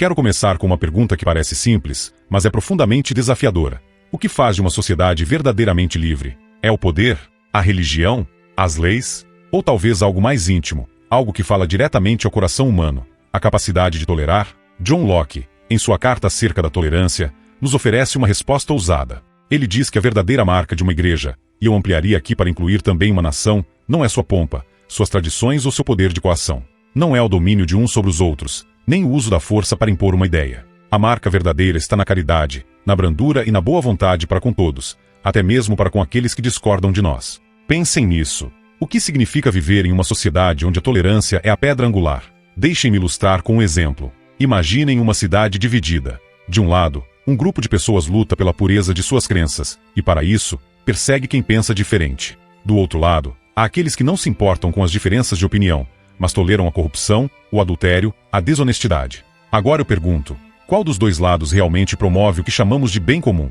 Quero começar com uma pergunta que parece simples, mas é profundamente desafiadora. O que faz de uma sociedade verdadeiramente livre? É o poder? A religião? As leis? Ou talvez algo mais íntimo, algo que fala diretamente ao coração humano, a capacidade de tolerar? John Locke, em sua carta acerca da tolerância, nos oferece uma resposta ousada. Ele diz que a verdadeira marca de uma igreja, e eu ampliaria aqui para incluir também uma nação, não é sua pompa, suas tradições ou seu poder de coação. Não é o domínio de uns sobre os outros, nem o uso da força para impor uma ideia. A marca verdadeira está na caridade, na brandura e na boa vontade para com todos, até mesmo para com aqueles que discordam de nós. Pensem nisso. O que significa viver em uma sociedade onde a tolerância é a pedra angular? Deixem-me ilustrar com um exemplo. Imaginem uma cidade dividida. De um lado, um grupo de pessoas luta pela pureza de suas crenças, e para isso, persegue quem pensa diferente. Do outro lado, há aqueles que não se importam com as diferenças de opinião, mas toleram a corrupção, o adultério, a desonestidade. Agora eu pergunto, qual dos dois lados realmente promove o que chamamos de bem comum?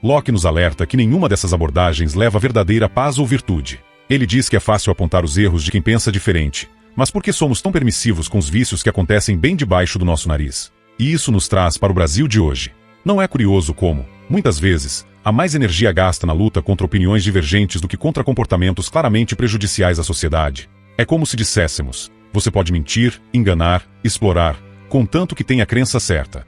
Locke nos alerta que nenhuma dessas abordagens leva a verdadeira paz ou virtude. Ele diz que é fácil apontar os erros de quem pensa diferente, mas por que somos tão permissivos com os vícios que acontecem bem debaixo do nosso nariz? E isso nos traz para o Brasil de hoje. Não é curioso como, muitas vezes, há mais energia gasta na luta contra opiniões divergentes do que contra comportamentos claramente prejudiciais à sociedade? É como se disséssemos, você pode mentir, enganar, explorar, contanto que tenha a crença certa.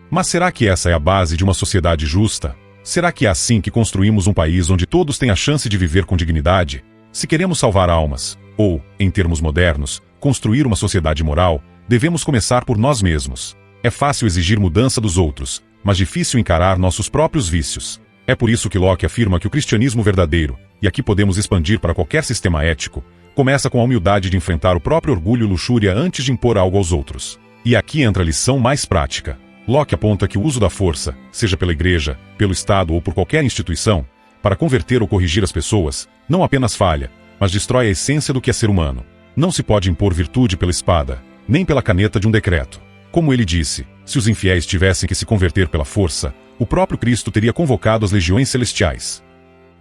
Mas será que essa é a base de uma sociedade justa? Será que é assim que construímos um país onde todos têm a chance de viver com dignidade? Se queremos salvar almas, ou, em termos modernos, construir uma sociedade moral, devemos começar por nós mesmos. É fácil exigir mudança dos outros, mas difícil encarar nossos próprios vícios. É por isso que Locke afirma que o cristianismo verdadeiro, e aqui podemos expandir para qualquer sistema ético, começa com a humildade de enfrentar o próprio orgulho e luxúria antes de impor algo aos outros. E aqui entra a lição mais prática. Locke aponta que o uso da força, seja pela igreja, pelo Estado ou por qualquer instituição, para converter ou corrigir as pessoas, não apenas falha, mas destrói a essência do que é ser humano. Não se pode impor virtude pela espada, nem pela caneta de um decreto. Como ele disse, se os infiéis tivessem que se converter pela força, o próprio Cristo teria convocado as legiões celestiais.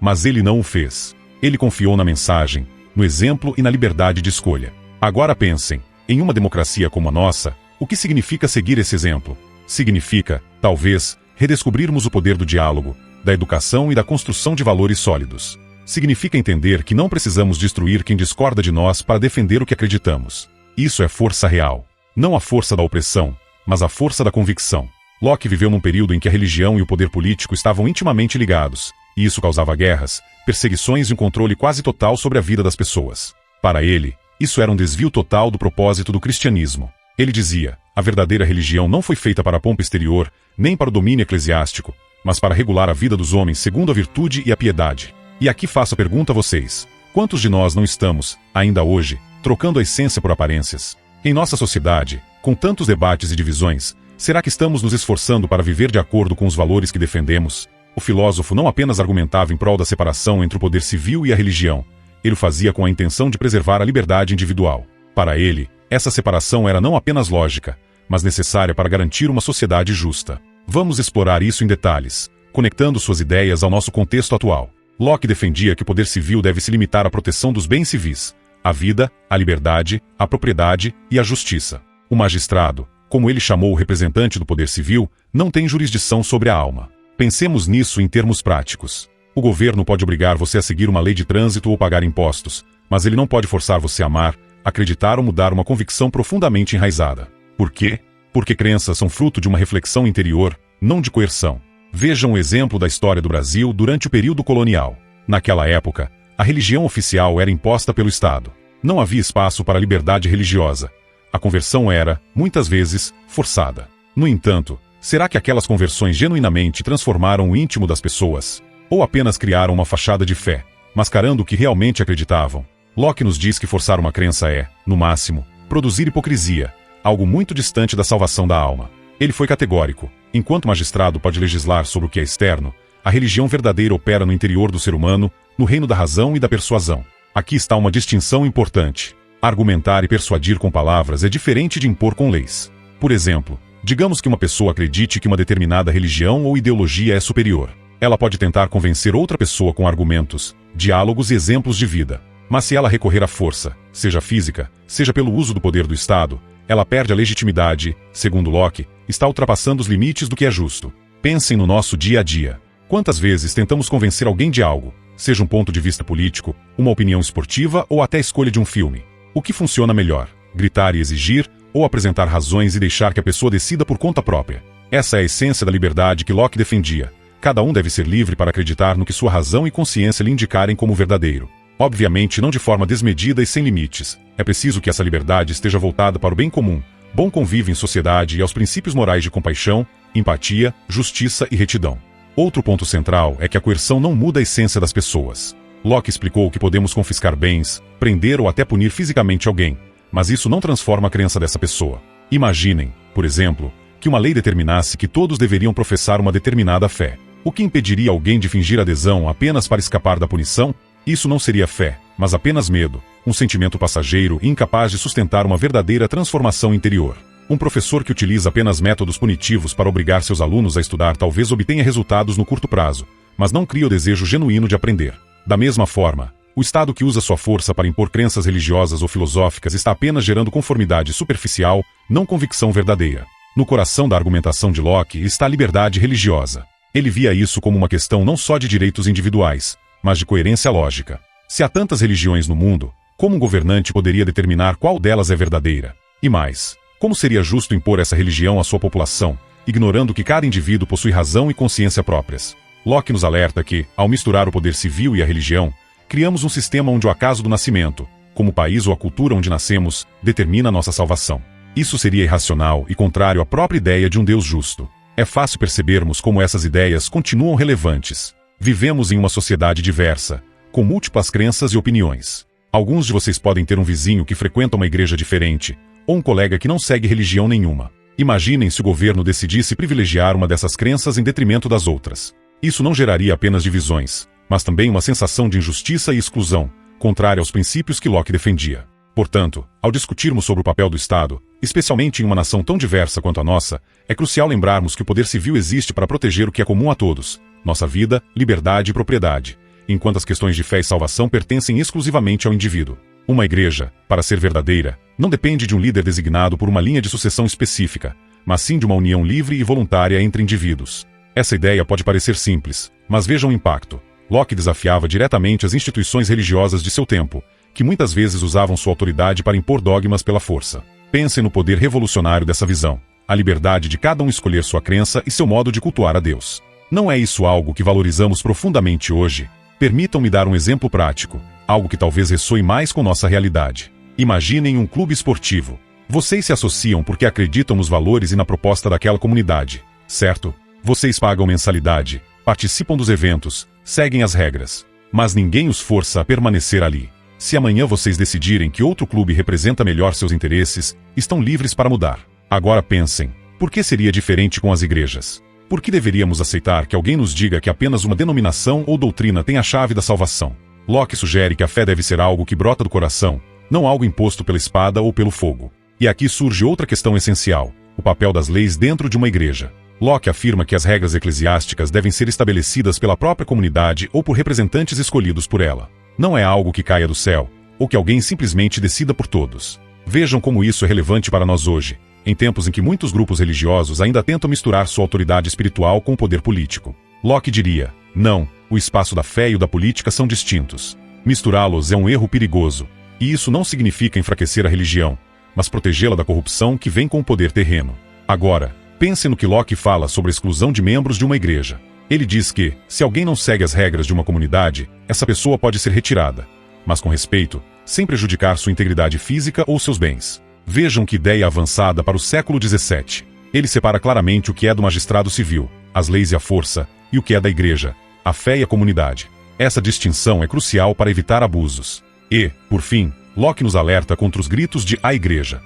Mas ele não o fez. Ele confiou na mensagem, no exemplo e na liberdade de escolha. Agora pensem, em uma democracia como a nossa, o que significa seguir esse exemplo? Significa, talvez, redescobrirmos o poder do diálogo, da educação e da construção de valores sólidos. Significa entender que não precisamos destruir quem discorda de nós para defender o que acreditamos. Isso é força real. Não a força da opressão, mas a força da convicção. Locke viveu num período em que a religião e o poder político estavam intimamente ligados, e isso causava guerras, perseguições e um controle quase total sobre a vida das pessoas. Para ele, isso era um desvio total do propósito do cristianismo. Ele dizia, a verdadeira religião não foi feita para a pompa exterior, nem para o domínio eclesiástico, mas para regular a vida dos homens segundo a virtude e a piedade. E aqui faço a pergunta a vocês, quantos de nós não estamos, ainda hoje, trocando a essência por aparências? Em nossa sociedade, com tantos debates e divisões, será que estamos nos esforçando para viver de acordo com os valores que defendemos? O filósofo não apenas argumentava em prol da separação entre o poder civil e a religião, ele o fazia com a intenção de preservar a liberdade individual. Para ele, essa separação era não apenas lógica, mas necessária para garantir uma sociedade justa. Vamos explorar isso em detalhes, conectando suas ideias ao nosso contexto atual. Locke defendia que o poder civil deve se limitar à proteção dos bens civis, a vida, a liberdade, a propriedade e a justiça. O magistrado, como ele chamou o representante do poder civil, não tem jurisdição sobre a alma. Pensemos nisso em termos práticos. O governo pode obrigar você a seguir uma lei de trânsito ou pagar impostos, mas ele não pode forçar você a amar, acreditar ou mudar uma convicção profundamente enraizada. Por quê? Porque crenças são fruto de uma reflexão interior, não de coerção. Vejam o exemplo da história do Brasil durante o período colonial. Naquela época, a religião oficial era imposta pelo Estado. Não havia espaço para a liberdade religiosa. A conversão era, muitas vezes, forçada. No entanto, será que aquelas conversões genuinamente transformaram o íntimo das pessoas? Ou apenas criaram uma fachada de fé, mascarando o que realmente acreditavam? Locke nos diz que forçar uma crença é, no máximo, produzir hipocrisia, algo muito distante da salvação da alma. Ele foi categórico. Enquanto o magistrado pode legislar sobre o que é externo, a religião verdadeira opera no interior do ser humano, no reino da razão e da persuasão. Aqui está uma distinção importante. Argumentar e persuadir com palavras é diferente de impor com leis. Por exemplo, digamos que uma pessoa acredite que uma determinada religião ou ideologia é superior. Ela pode tentar convencer outra pessoa com argumentos, diálogos e exemplos de vida. Mas se ela recorrer à força, seja física, seja pelo uso do poder do Estado, ela perde a legitimidade, segundo Locke, está ultrapassando os limites do que é justo. Pensem no nosso dia a dia. Quantas vezes tentamos convencer alguém de algo, seja um ponto de vista político, uma opinião esportiva ou até a escolha de um filme? O que funciona melhor? Gritar e exigir, ou apresentar razões e deixar que a pessoa decida por conta própria? Essa é a essência da liberdade que Locke defendia. Cada um deve ser livre para acreditar no que sua razão e consciência lhe indicarem como verdadeiro. Obviamente não de forma desmedida e sem limites. É preciso que essa liberdade esteja voltada para o bem comum, bom convívio em sociedade e aos princípios morais de compaixão, empatia, justiça e retidão. Outro ponto central é que a coerção não muda a essência das pessoas. Locke explicou que podemos confiscar bens, prender ou até punir fisicamente alguém, mas isso não transforma a crença dessa pessoa. Imaginem, por exemplo, que uma lei determinasse que todos deveriam professar uma determinada fé. O que impediria alguém de fingir adesão apenas para escapar da punição? Isso não seria fé, mas apenas medo, um sentimento passageiro e incapaz de sustentar uma verdadeira transformação interior. Um professor que utiliza apenas métodos punitivos para obrigar seus alunos a estudar talvez obtenha resultados no curto prazo, mas não cria o desejo genuíno de aprender. Da mesma forma, o Estado que usa sua força para impor crenças religiosas ou filosóficas está apenas gerando conformidade superficial, não convicção verdadeira. No coração da argumentação de Locke está a liberdade religiosa. Ele via isso como uma questão não só de direitos individuais, mas de coerência lógica. Se há tantas religiões no mundo, como um governante poderia determinar qual delas é verdadeira? E mais, como seria justo impor essa religião à sua população, ignorando que cada indivíduo possui razão e consciência próprias? Locke nos alerta que, ao misturar o poder civil e a religião, criamos um sistema onde o acaso do nascimento, como o país ou a cultura onde nascemos, determina a nossa salvação. Isso seria irracional e contrário à própria ideia de um Deus justo. É fácil percebermos como essas ideias continuam relevantes. Vivemos em uma sociedade diversa, com múltiplas crenças e opiniões. Alguns de vocês podem ter um vizinho que frequenta uma igreja diferente, ou um colega que não segue religião nenhuma. Imaginem se o governo decidisse privilegiar uma dessas crenças em detrimento das outras. Isso não geraria apenas divisões, mas também uma sensação de injustiça e exclusão, contrária aos princípios que Locke defendia. Portanto, ao discutirmos sobre o papel do Estado, especialmente em uma nação tão diversa quanto a nossa, é crucial lembrarmos que o poder civil existe para proteger o que é comum a todos, nossa vida, liberdade e propriedade, enquanto as questões de fé e salvação pertencem exclusivamente ao indivíduo. Uma igreja, para ser verdadeira, não depende de um líder designado por uma linha de sucessão específica, mas sim de uma união livre e voluntária entre indivíduos. Essa ideia pode parecer simples, mas vejam o impacto. Locke desafiava diretamente as instituições religiosas de seu tempo, que muitas vezes usavam sua autoridade para impor dogmas pela força. Pensem no poder revolucionário dessa visão, a liberdade de cada um escolher sua crença e seu modo de cultuar a Deus. Não é isso algo que valorizamos profundamente hoje? Permitam-me dar um exemplo prático, algo que talvez ressoe mais com nossa realidade. Imaginem um clube esportivo. Vocês se associam porque acreditam nos valores e na proposta daquela comunidade, certo? Vocês pagam mensalidade, participam dos eventos, seguem as regras. Mas ninguém os força a permanecer ali. Se amanhã vocês decidirem que outro clube representa melhor seus interesses, estão livres para mudar. Agora pensem, por que seria diferente com as igrejas? Por que deveríamos aceitar que alguém nos diga que apenas uma denominação ou doutrina tem a chave da salvação? Locke sugere que a fé deve ser algo que brota do coração, não algo imposto pela espada ou pelo fogo. E aqui surge outra questão essencial, o papel das leis dentro de uma igreja. Locke afirma que as regras eclesiásticas devem ser estabelecidas pela própria comunidade ou por representantes escolhidos por ela. Não é algo que caia do céu, ou que alguém simplesmente decida por todos. Vejam como isso é relevante para nós hoje, em tempos em que muitos grupos religiosos ainda tentam misturar sua autoridade espiritual com o poder político. Locke diria, não, o espaço da fé e o da política são distintos. Misturá-los é um erro perigoso, e isso não significa enfraquecer a religião, mas protegê-la da corrupção que vem com o poder terreno. Agora, pense no que Locke fala sobre a exclusão de membros de uma igreja. Ele diz que, se alguém não segue as regras de uma comunidade, essa pessoa pode ser retirada, mas com respeito, sem prejudicar sua integridade física ou seus bens. Vejam que ideia avançada para o século XVII. Ele separa claramente o que é do magistrado civil, as leis e a força, e o que é da igreja, a fé e a comunidade. Essa distinção é crucial para evitar abusos. E, por fim, Locke nos alerta contra os gritos de a igreja,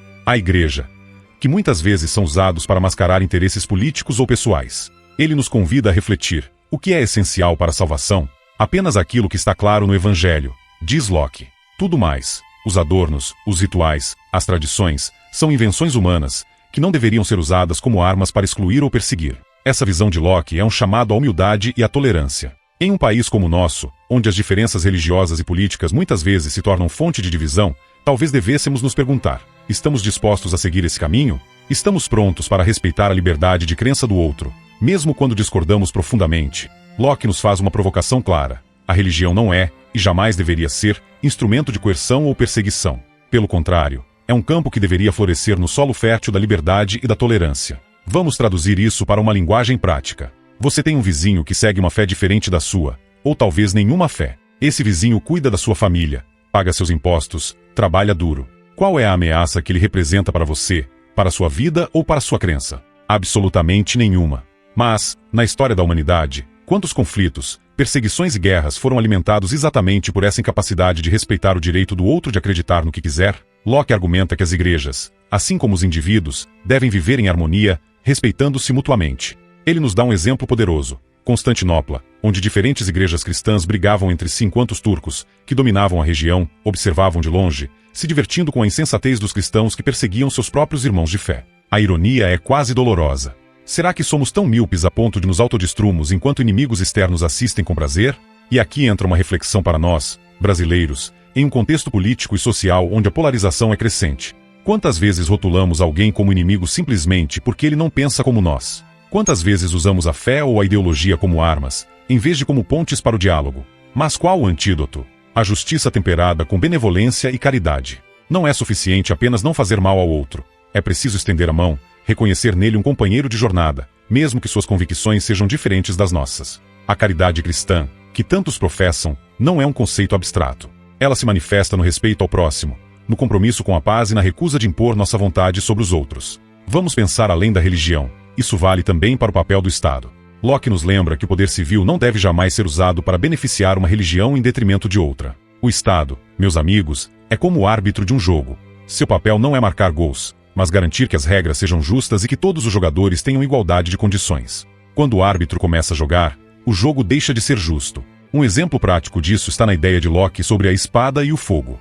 que muitas vezes são usados para mascarar interesses políticos ou pessoais. Ele nos convida a refletir, o que é essencial para a salvação? Apenas aquilo que está claro no Evangelho, diz Locke. Tudo mais, os adornos, os rituais, as tradições, são invenções humanas, que não deveriam ser usadas como armas para excluir ou perseguir. Essa visão de Locke é um chamado à humildade e à tolerância. Em um país como o nosso, onde as diferenças religiosas e políticas muitas vezes se tornam fonte de divisão, talvez devêssemos nos perguntar, Estamos dispostos a seguir esse caminho? Estamos prontos para respeitar a liberdade de crença do outro, mesmo quando discordamos profundamente? Locke nos faz uma provocação clara. A religião não é, e jamais deveria ser, instrumento de coerção ou perseguição. Pelo contrário, é um campo que deveria florescer no solo fértil da liberdade e da tolerância. Vamos traduzir isso para uma linguagem prática. Você tem um vizinho que segue uma fé diferente da sua, ou talvez nenhuma fé. Esse vizinho cuida da sua família, paga seus impostos, trabalha duro. Qual é a ameaça que ele representa para você, para sua vida ou para sua crença? Absolutamente nenhuma. Mas, na história da humanidade, quantos conflitos, perseguições e guerras foram alimentados exatamente por essa incapacidade de respeitar o direito do outro de acreditar no que quiser? Locke argumenta que as igrejas, assim como os indivíduos, devem viver em harmonia, respeitando-se mutuamente. Ele nos dá um exemplo poderoso: Constantinopla, onde diferentes igrejas cristãs brigavam entre si enquanto os turcos, que dominavam a região, observavam de longe, se divertindo com a insensatez dos cristãos que perseguiam seus próprios irmãos de fé. A ironia é quase dolorosa. Será que somos tão míopes a ponto de nos autodestruirmos enquanto inimigos externos assistem com prazer? E aqui entra uma reflexão para nós, brasileiros, em um contexto político e social onde a polarização é crescente. Quantas vezes rotulamos alguém como inimigo simplesmente porque ele não pensa como nós? Quantas vezes usamos a fé ou a ideologia como armas, em vez de como pontes para o diálogo? Mas qual o antídoto? A justiça temperada com benevolência e caridade. Não é suficiente apenas não fazer mal ao outro. É preciso estender a mão, reconhecer nele um companheiro de jornada, mesmo que suas convicções sejam diferentes das nossas. A caridade cristã, que tantos professam, não é um conceito abstrato. Ela se manifesta no respeito ao próximo, no compromisso com a paz e na recusa de impor nossa vontade sobre os outros. Vamos pensar além da religião. Isso vale também para o papel do Estado. Locke nos lembra que o poder civil não deve jamais ser usado para beneficiar uma religião em detrimento de outra. O Estado, meus amigos, é como o árbitro de um jogo. Seu papel não é marcar gols, mas garantir que as regras sejam justas e que todos os jogadores tenham igualdade de condições. Quando o árbitro começa a jogar, o jogo deixa de ser justo. Um exemplo prático disso está na ideia de Locke sobre a espada e o fogo.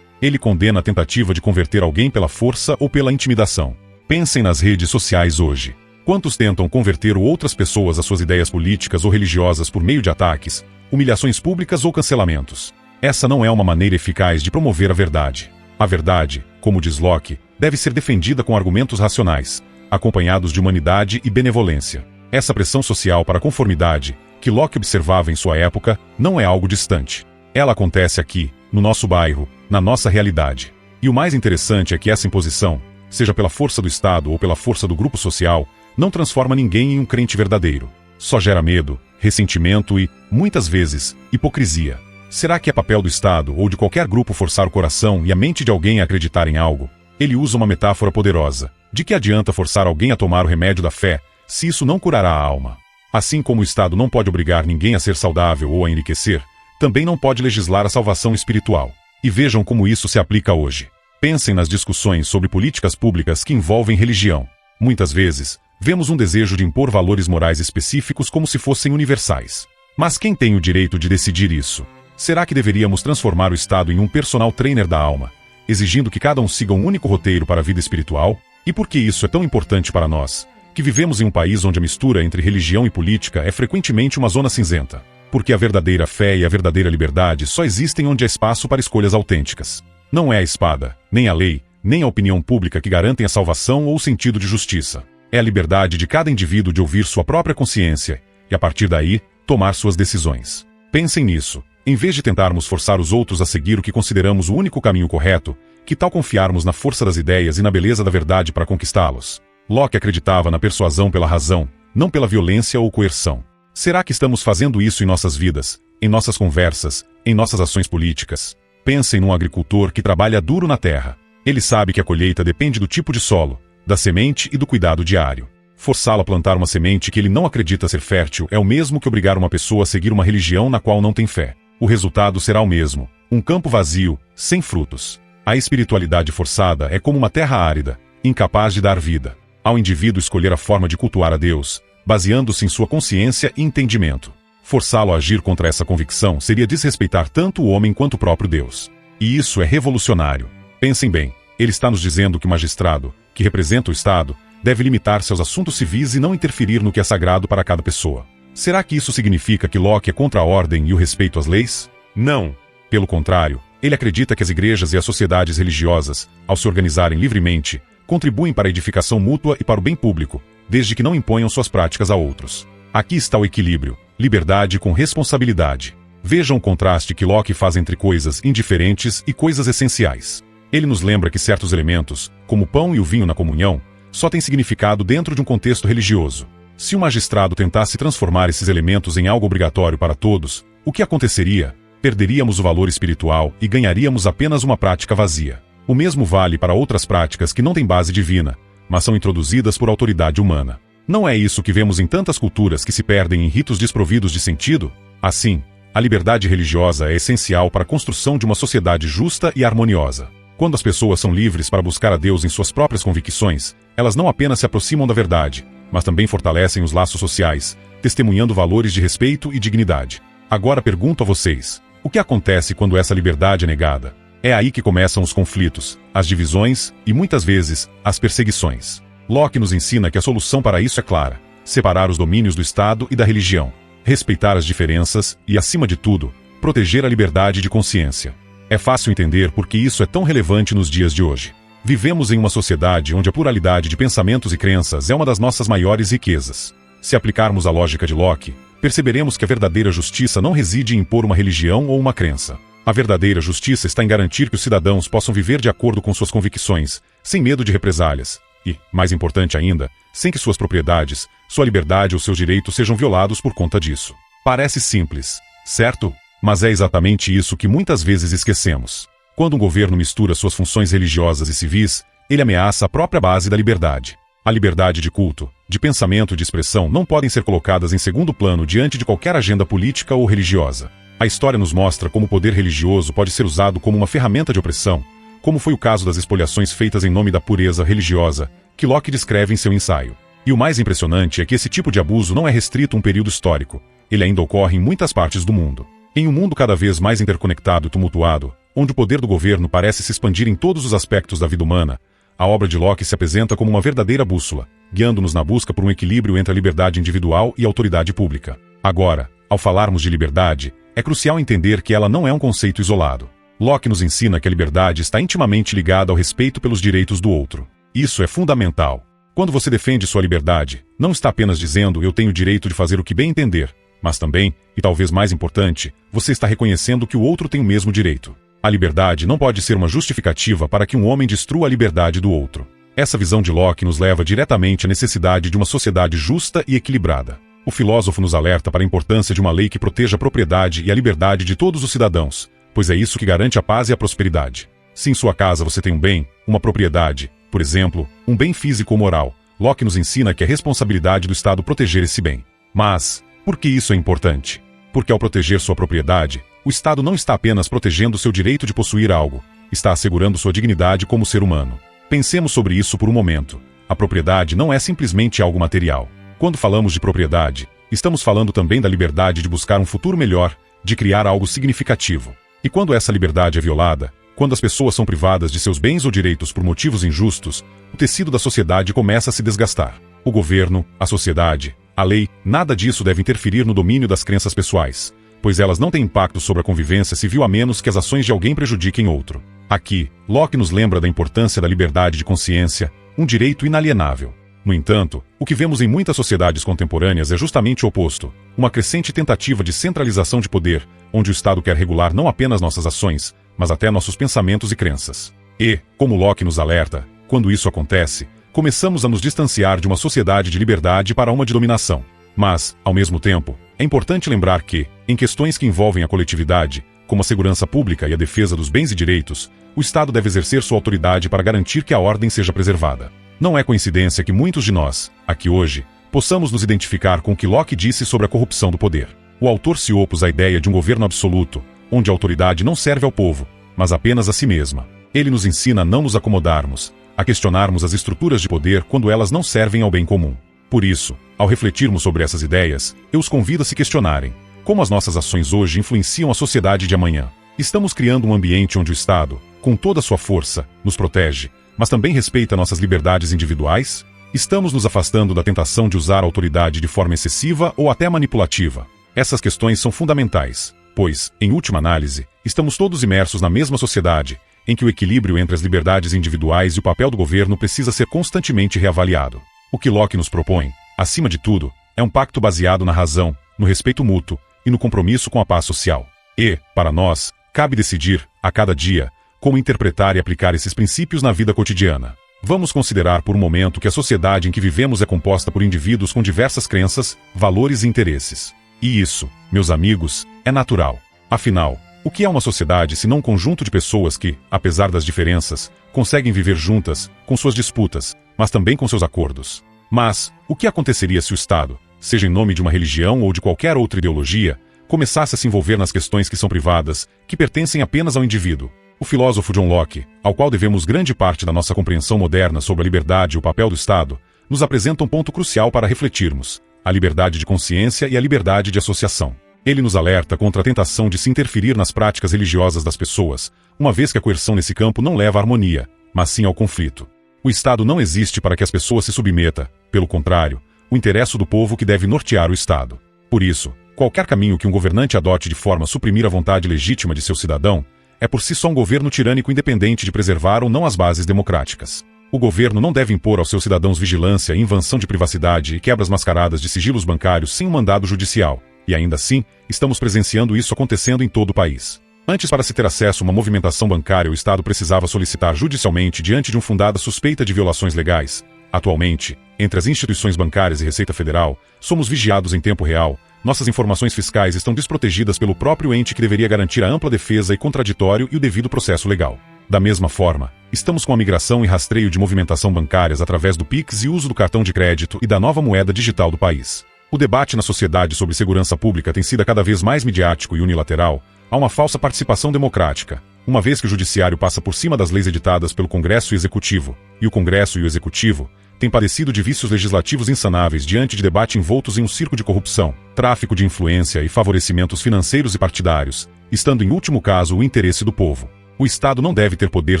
Ele condena a tentativa de converter alguém pela força ou pela intimidação. Pensem nas redes sociais hoje. Quantos tentam converter outras pessoas às suas ideias políticas ou religiosas por meio de ataques, humilhações públicas ou cancelamentos? Essa não é uma maneira eficaz de promover a verdade. A verdade, como diz Locke, deve ser defendida com argumentos racionais, acompanhados de humanidade e benevolência. Essa pressão social para a conformidade, que Locke observava em sua época, não é algo distante. Ela acontece aqui, no nosso bairro, na nossa realidade. E o mais interessante é que essa imposição, seja pela força do Estado ou pela força do grupo social, não transforma ninguém em um crente verdadeiro. Só gera medo, ressentimento e, muitas vezes, hipocrisia. Será que é papel do Estado ou de qualquer grupo forçar o coração e a mente de alguém a acreditar em algo? Ele usa uma metáfora poderosa. De que adianta forçar alguém a tomar o remédio da fé, se isso não curará a alma? Assim como o Estado não pode obrigar ninguém a ser saudável ou a enriquecer, também não pode legislar a salvação espiritual. E vejam como isso se aplica hoje. Pensem nas discussões sobre políticas públicas que envolvem religião. Muitas vezes, vemos um desejo de impor valores morais específicos como se fossem universais. Mas quem tem o direito de decidir isso? Será que deveríamos transformar o Estado em um personal trainer da alma, exigindo que cada um siga um único roteiro para a vida espiritual? E por que isso é tão importante para nós, que vivemos em um país onde a mistura entre religião e política é frequentemente uma zona cinzenta? Porque a verdadeira fé e a verdadeira liberdade só existem onde há espaço para escolhas autênticas. Não é a espada, nem a lei, nem a opinião pública que garantem a salvação ou o sentido de justiça. É a liberdade de cada indivíduo de ouvir sua própria consciência e, a partir daí, tomar suas decisões. Pensem nisso. Em vez de tentarmos forçar os outros a seguir o que consideramos o único caminho correto, que tal confiarmos na força das ideias e na beleza da verdade para conquistá-los? Locke acreditava na persuasão pela razão, não pela violência ou coerção. Será que estamos fazendo isso em nossas vidas, em nossas conversas, em nossas ações políticas? Pensem num agricultor que trabalha duro na terra. Ele sabe que a colheita depende do tipo de solo, da semente e do cuidado diário. Forçá-lo a plantar uma semente que ele não acredita ser fértil é o mesmo que obrigar uma pessoa a seguir uma religião na qual não tem fé. O resultado será o mesmo: um campo vazio, sem frutos. A espiritualidade forçada é como uma terra árida, incapaz de dar vida. Ao indivíduo escolher a forma de cultuar a Deus, baseando-se em sua consciência e entendimento. Forçá-lo a agir contra essa convicção seria desrespeitar tanto o homem quanto o próprio Deus. E isso é revolucionário. Pensem bem, ele está nos dizendo que o magistrado, que representa o Estado, deve limitar-se aos assuntos civis e não interferir no que é sagrado para cada pessoa. Será que isso significa que Locke é contra a ordem e o respeito às leis? Não. Pelo contrário, Ele acredita que as igrejas e as sociedades religiosas, ao se organizarem livremente, contribuem para a edificação mútua e para o bem público, desde que não imponham suas práticas a outros. Aqui está o equilíbrio, liberdade com responsabilidade. Vejam o contraste que Locke faz entre coisas indiferentes e coisas essenciais. Ele nos lembra que certos elementos, como o pão e o vinho na comunhão, só têm significado dentro de um contexto religioso. Se um magistrado tentasse transformar esses elementos em algo obrigatório para todos, o que aconteceria? Perderíamos o valor espiritual e ganharíamos apenas uma prática vazia. O mesmo vale para outras práticas que não têm base divina, mas são introduzidas por autoridade humana. Não é isso que vemos em tantas culturas que se perdem em ritos desprovidos de sentido? Assim, a liberdade religiosa é essencial para a construção de uma sociedade justa e harmoniosa. Quando as pessoas são livres para buscar a Deus em suas próprias convicções, elas não apenas se aproximam da verdade, mas também fortalecem os laços sociais, testemunhando valores de respeito e dignidade. Agora pergunto a vocês, o que acontece quando essa liberdade é negada? É aí que começam os conflitos, as divisões e, muitas vezes, as perseguições. Locke nos ensina que a solução para isso é clara: separar os domínios do Estado e da religião, respeitar as diferenças e, acima de tudo, proteger a liberdade de consciência. É fácil entender por que isso é tão relevante nos dias de hoje. Vivemos em uma sociedade onde a pluralidade de pensamentos e crenças é uma das nossas maiores riquezas. Se aplicarmos a lógica de Locke, perceberemos que a verdadeira justiça não reside em impor uma religião ou uma crença. A verdadeira justiça está em garantir que os cidadãos possam viver de acordo com suas convicções, sem medo de represálias, e, mais importante ainda, sem que suas propriedades, sua liberdade ou seus direitos sejam violados por conta disso. Parece simples, certo? Mas é exatamente isso que muitas vezes esquecemos. Quando um governo mistura suas funções religiosas e civis, ele ameaça a própria base da liberdade. A liberdade de culto, de pensamento e de expressão não podem ser colocadas em segundo plano diante de qualquer agenda política ou religiosa. A história nos mostra como o poder religioso pode ser usado como uma ferramenta de opressão, como foi o caso das expoliações feitas em nome da pureza religiosa, que Locke descreve em seu ensaio. E o mais impressionante é que esse tipo de abuso não é restrito a um período histórico, ele ainda ocorre em muitas partes do mundo. Em um mundo cada vez mais interconectado e tumultuado, onde o poder do governo parece se expandir em todos os aspectos da vida humana, a obra de Locke se apresenta como uma verdadeira bússola, guiando-nos na busca por um equilíbrio entre a liberdade individual e a autoridade pública. Agora, ao falarmos de liberdade, é crucial entender que ela não é um conceito isolado. Locke nos ensina que a liberdade está intimamente ligada ao respeito pelos direitos do outro. Isso é fundamental. Quando você defende sua liberdade, não está apenas dizendo eu tenho o direito de fazer o que bem entender, mas também, e talvez mais importante, você está reconhecendo que o outro tem o mesmo direito. A liberdade não pode ser uma justificativa para que um homem destrua a liberdade do outro. Essa visão de Locke nos leva diretamente à necessidade de uma sociedade justa e equilibrada. O filósofo nos alerta para a importância de uma lei que proteja a propriedade e a liberdade de todos os cidadãos, pois é isso que garante a paz e a prosperidade. Se em sua casa você tem um bem, uma propriedade, por exemplo, um bem físico ou moral, Locke nos ensina que é responsabilidade do Estado proteger esse bem. Mas, por que isso é importante? Porque ao proteger sua propriedade, o Estado não está apenas protegendo seu direito de possuir algo, está assegurando sua dignidade como ser humano. Pensemos sobre isso por um momento. A propriedade não é simplesmente algo material. Quando falamos de propriedade, estamos falando também da liberdade de buscar um futuro melhor, de criar algo significativo. E quando essa liberdade é violada, quando as pessoas são privadas de seus bens ou direitos por motivos injustos, o tecido da sociedade começa a se desgastar. O governo, a sociedade, a lei, nada disso deve interferir no domínio das crenças pessoais, pois elas não têm impacto sobre a convivência civil a menos que as ações de alguém prejudiquem outro. Aqui, Locke nos lembra da importância da liberdade de consciência, um direito inalienável. No entanto, o que vemos em muitas sociedades contemporâneas é justamente o oposto, uma crescente tentativa de centralização de poder, onde o Estado quer regular não apenas nossas ações, mas até nossos pensamentos e crenças. E, como Locke nos alerta, quando isso acontece, começamos a nos distanciar de uma sociedade de liberdade para uma de dominação. Mas, ao mesmo tempo, é importante lembrar que, em questões que envolvem a coletividade, como a segurança pública e a defesa dos bens e direitos, o Estado deve exercer sua autoridade para garantir que a ordem seja preservada. Não é coincidência que muitos de nós, aqui hoje, possamos nos identificar com o que Locke disse sobre a corrupção do poder. O autor se opôs à ideia de um governo absoluto, onde a autoridade não serve ao povo, mas apenas a si mesma. Ele nos ensina a não nos acomodarmos, a questionarmos as estruturas de poder quando elas não servem ao bem comum. Por isso, ao refletirmos sobre essas ideias, eu os convido a se questionarem: como as nossas ações hoje influenciam a sociedade de amanhã? Estamos criando um ambiente onde o Estado, com toda a sua força, nos protege, mas também respeita nossas liberdades individuais? Estamos nos afastando da tentação de usar a autoridade de forma excessiva ou até manipulativa? Essas questões são fundamentais, pois, em última análise, estamos todos imersos na mesma sociedade, em que o equilíbrio entre as liberdades individuais e o papel do governo precisa ser constantemente reavaliado. O que Locke nos propõe, acima de tudo, é um pacto baseado na razão, no respeito mútuo e no compromisso com a paz social. E, para nós, cabe decidir, a cada dia, como interpretar e aplicar esses princípios na vida cotidiana. Vamos considerar por um momento que a sociedade em que vivemos é composta por indivíduos com diversas crenças, valores e interesses. E isso, meus amigos, é natural. Afinal, o que é uma sociedade se não um conjunto de pessoas que, apesar das diferenças, conseguem viver juntas, com suas disputas, mas também com seus acordos? Mas, o que aconteceria se o Estado, seja em nome de uma religião ou de qualquer outra ideologia, começasse a se envolver nas questões que são privadas, que pertencem apenas ao indivíduo? O filósofo John Locke, ao qual devemos grande parte da nossa compreensão moderna sobre a liberdade e o papel do Estado, nos apresenta um ponto crucial para refletirmos: a liberdade de consciência e a liberdade de associação. Ele nos alerta contra a tentação de se interferir nas práticas religiosas das pessoas, uma vez que a coerção nesse campo não leva à harmonia, mas sim ao conflito. O Estado não existe para que as pessoas se submetam, pelo contrário, o interesse do povo que deve nortear o Estado. Por isso, qualquer caminho que um governante adote de forma a suprimir a vontade legítima de seu cidadão, é por si só um governo tirânico independente de preservar ou não as bases democráticas. O governo não deve impor aos seus cidadãos vigilância, invasão de privacidade e quebras mascaradas de sigilos bancários sem um mandado judicial, e ainda assim, estamos presenciando isso acontecendo em todo o país. Antes, para se ter acesso a uma movimentação bancária, o Estado precisava solicitar judicialmente diante de uma fundada suspeita de violações legais. Atualmente, entre as instituições bancárias e Receita Federal, somos vigiados em tempo real. Nossas informações fiscais estão desprotegidas pelo próprio ente que deveria garantir a ampla defesa e contraditório e o devido processo legal. Da mesma forma, estamos com a migração e rastreio de movimentação bancárias através do Pix e uso do cartão de crédito e da nova moeda digital do país. O debate na sociedade sobre segurança pública tem sido cada vez mais midiático e unilateral. Há uma falsa participação democrática, uma vez que o Judiciário passa por cima das leis editadas pelo Congresso e Executivo, e o Congresso e o Executivo têm padecido de vícios legislativos insanáveis diante de debate envoltos em um circo de corrupção, tráfico de influência e favorecimentos financeiros e partidários, estando em último caso o interesse do povo. O Estado não deve ter poder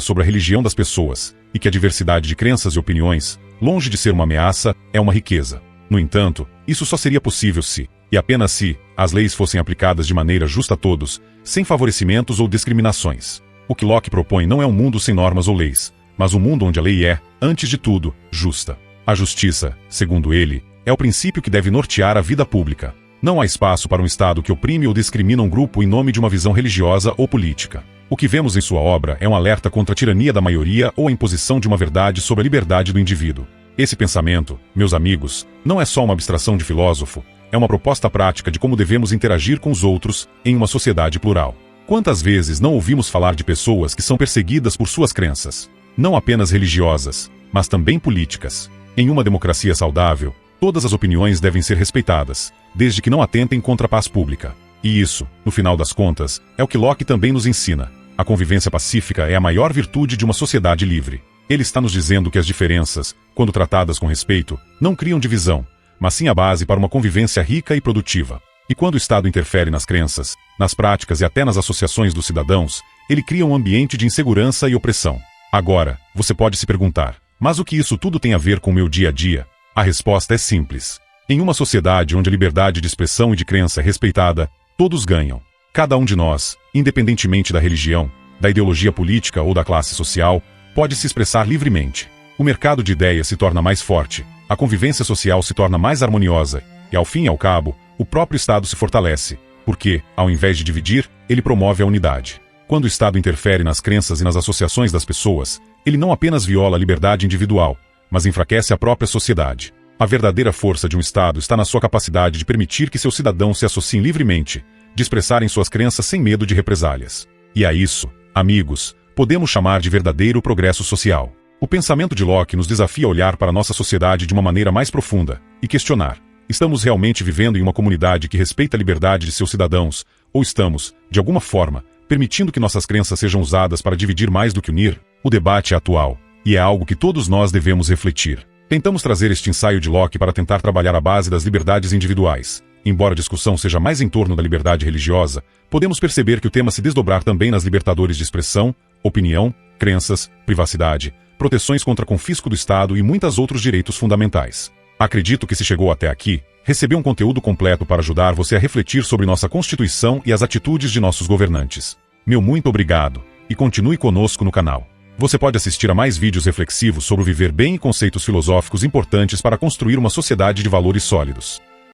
sobre a religião das pessoas, e que a diversidade de crenças e opiniões, longe de ser uma ameaça, é uma riqueza. No entanto, isso só seria possível se, e apenas se, as leis fossem aplicadas de maneira justa a todos, sem favorecimentos ou discriminações. O que Locke propõe não é um mundo sem normas ou leis, mas um mundo onde a lei é, antes de tudo, justa. A justiça, segundo ele, é o princípio que deve nortear a vida pública. Não há espaço para um Estado que oprime ou discrimina um grupo em nome de uma visão religiosa ou política. O que vemos em sua obra é um alerta contra a tirania da maioria ou a imposição de uma verdade sobre a liberdade do indivíduo. Esse pensamento, meus amigos, não é só uma abstração de filósofo, é uma proposta prática de como devemos interagir com os outros em uma sociedade plural. Quantas vezes não ouvimos falar de pessoas que são perseguidas por suas crenças? Não apenas religiosas, mas também políticas. Em uma democracia saudável, todas as opiniões devem ser respeitadas, desde que não atentem contra a paz pública. E isso, no final das contas, é o que Locke também nos ensina. A convivência pacífica é a maior virtude de uma sociedade livre. Ele está nos dizendo que as diferenças, quando tratadas com respeito, não criam divisão, mas sim a base para uma convivência rica e produtiva. E quando o Estado interfere nas crenças, nas práticas e até nas associações dos cidadãos, ele cria um ambiente de insegurança e opressão. Agora, você pode se perguntar, mas o que isso tudo tem a ver com o meu dia a dia? A resposta é simples. Em uma sociedade onde a liberdade de expressão e de crença é respeitada, todos ganham. Cada um de nós, independentemente da religião, da ideologia política ou da classe social, pode se expressar livremente. O mercado de ideias se torna mais forte, a convivência social se torna mais harmoniosa, e ao fim e ao cabo, o próprio Estado se fortalece, porque, ao invés de dividir, ele promove a unidade. Quando o Estado interfere nas crenças e nas associações das pessoas, ele não apenas viola a liberdade individual, mas enfraquece a própria sociedade. A verdadeira força de um Estado está na sua capacidade de permitir que seus cidadãos se associem livremente, de expressarem suas crenças sem medo de represálias. E a isso, amigos, podemos chamar de verdadeiro progresso social. O pensamento de Locke nos desafia a olhar para a nossa sociedade de uma maneira mais profunda e questionar: estamos realmente vivendo em uma comunidade que respeita a liberdade de seus cidadãos, ou estamos, de alguma forma, permitindo que nossas crenças sejam usadas para dividir mais do que unir? O debate é atual, e é algo que todos nós devemos refletir. Tentamos trazer este ensaio de Locke para tentar trabalhar a base das liberdades individuais. Embora a discussão seja mais em torno da liberdade religiosa, podemos perceber que o tema se desdobrar também nas libertadores de expressão, opinião, crenças, privacidade, proteções contra confisco do Estado e muitos outros direitos fundamentais. Acredito que se chegou até aqui, recebeu um conteúdo completo para ajudar você a refletir sobre nossa Constituição e as atitudes de nossos governantes. Meu muito obrigado, e continue conosco no canal. Você pode assistir a mais vídeos reflexivos sobre o viver bem e conceitos filosóficos importantes para construir uma sociedade de valores sólidos.